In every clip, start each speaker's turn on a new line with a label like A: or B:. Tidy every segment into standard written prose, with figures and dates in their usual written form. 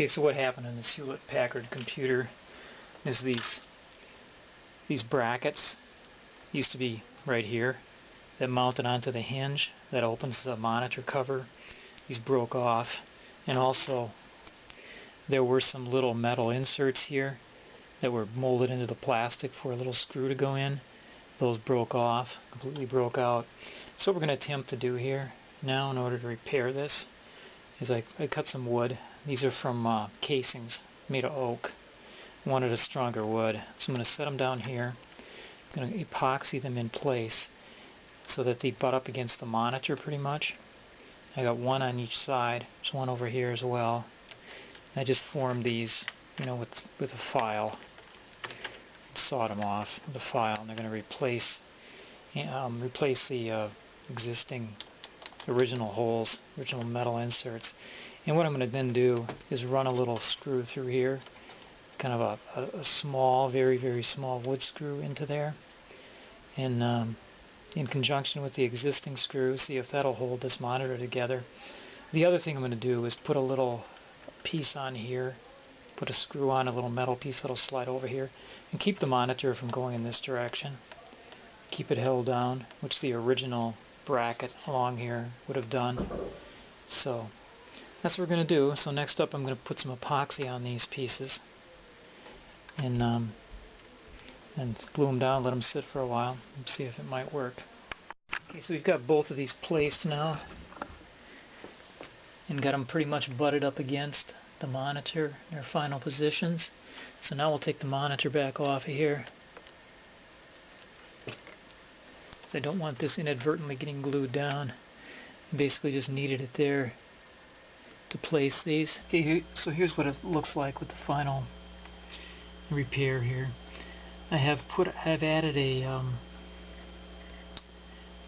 A: Okay, so what happened in this Hewlett-Packard computer is these brackets used to be right here that mounted onto the hinge that opens the monitor cover. These broke off, and also there were some little metal inserts here that were molded into the plastic for a little screw to go in. Those broke off, completely broke out. So what we're going to attempt to do here now in order to repair this is I cut some wood. These are from casings made of oak. I wanted a stronger wood, so I'm going to set them down here. I'm going to epoxy them in place so that they butt up against the monitor pretty much. I got one on each side. There's one over here as well. I just formed these, with a file. Sawed them off with a file, and they're going to replace the existing original holes, original metal inserts. And what I'm going to then do is run a little screw through here, kind of a small, very, very small wood screw into there, and in conjunction with the existing screw, see if that'll hold this monitor together. The other thing I'm going to do is put a little piece on here, put a screw on, a little metal piece that'll slide over here, and keep the monitor from going in this direction. Keep it held down, which the original bracket along here would have done. So that's what we're going to do. So next up I'm going to put some epoxy on these pieces and glue them down, let them sit for a while, and see if it might work. Okay, so we've got both of these placed now and got them pretty much butted up against the monitor in their final positions. So now we'll take the monitor back off of here. I don't want this inadvertently getting glued down. Basically just needed it there to place these. Okay, so here's what it looks like with the final repair here. I have added a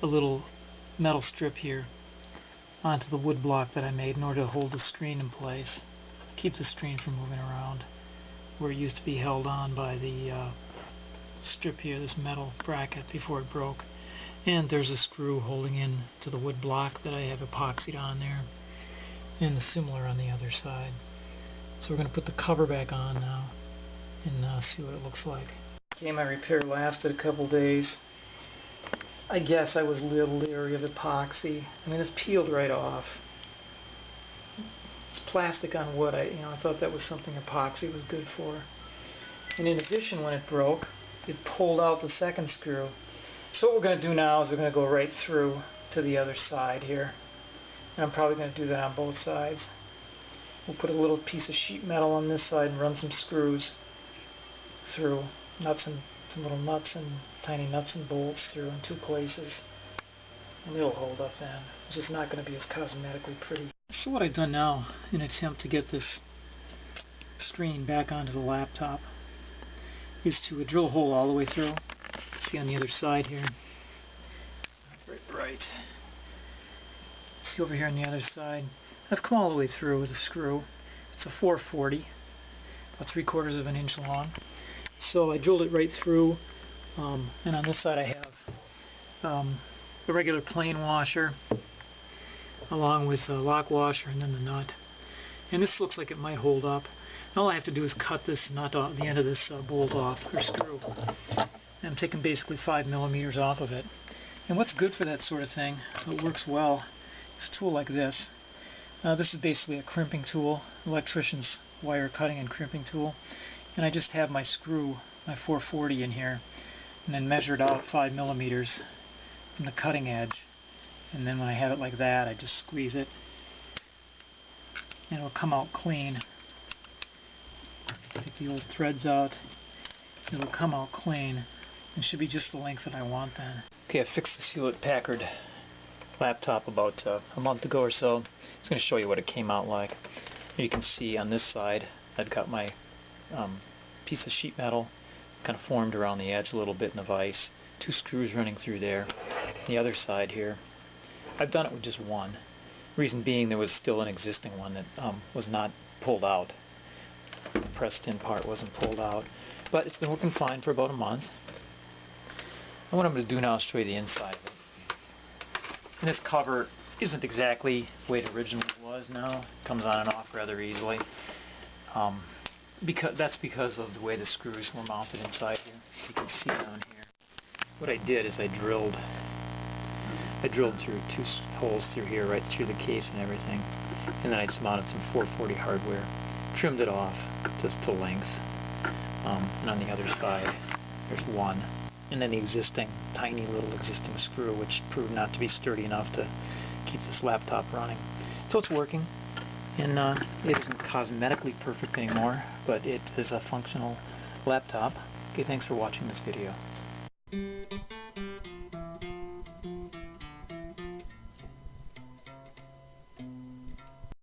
A: little metal strip here onto the wood block that I made in order to hold the screen in place, keep the screen from moving around where it used to be held on by the strip here, this metal bracket, before it broke. And there's a screw holding in to the wood block that I have epoxied on there, and similar on the other side. So we're going to put the cover back on now and see what it looks like. Okay, my repair lasted a couple days. I guess I was a little leery of epoxy. I mean, it's peeled right off. It's plastic on wood. I thought that was something epoxy was good for. And in addition, when it broke, it pulled out the second screw. So what we're going to do now is we're going to go right through to the other side here. And I'm probably going to do that on both sides. We'll put a little piece of sheet metal on this side and run some screws through, some little nuts and tiny nuts and bolts through in two places. And it'll hold up then. It's just not going to be as cosmetically pretty. So what I've done now in an attempt to get this screen back onto the laptop is to drill a hole all the way through. See on the other side here. It's not very bright. See over here on the other side. I've come all the way through with a screw. It's a 440, about 3/4 of an inch long. So I drilled it right through, and on this side I have the regular plane washer, along with a lock washer and then the nut. And this looks like it might hold up. All I have to do is cut this nut off, the end of this bolt off, or screw. And I'm taking basically 5 millimeters off of it. And what's good for that sort of thing, it works well, is a tool like this. This is basically a crimping tool, electrician's wire cutting and crimping tool. And I just have my screw, my 440 in here, and then measured out 5 millimeters from the cutting edge. And then when I have it like that, I just squeeze it, and it'll come out clean. Take the old threads out, it'll come out clean. It should be just the length that I want then. Okay, I fixed this Hewlett-Packard laptop about a month ago or so. It's going to show you what it came out like. You can see on this side I've got my piece of sheet metal kind of formed around the edge a little bit in the vise. 2 screws running through there. The other side here, I've done it with just one. Reason being, there was still an existing one that was not pulled out. The pressed in part wasn't pulled out. But it's been working fine for about a month. And what I'm going to do now is show you the inside of it. And this cover isn't exactly the way it originally was now. It comes on and off rather easily.
B: That's because of the way the screws were mounted inside here. You can see down here. What I did is I drilled through 2 holes through here, right through the case and everything, and then I just mounted some 440 hardware, trimmed it off just to length, and on the other side there's one, and then the existing tiny little existing screw, which proved not to be sturdy enough to keep this laptop running. So it's working, and it isn't cosmetically perfect anymore, but it is a functional laptop. Okay, thanks for watching this video.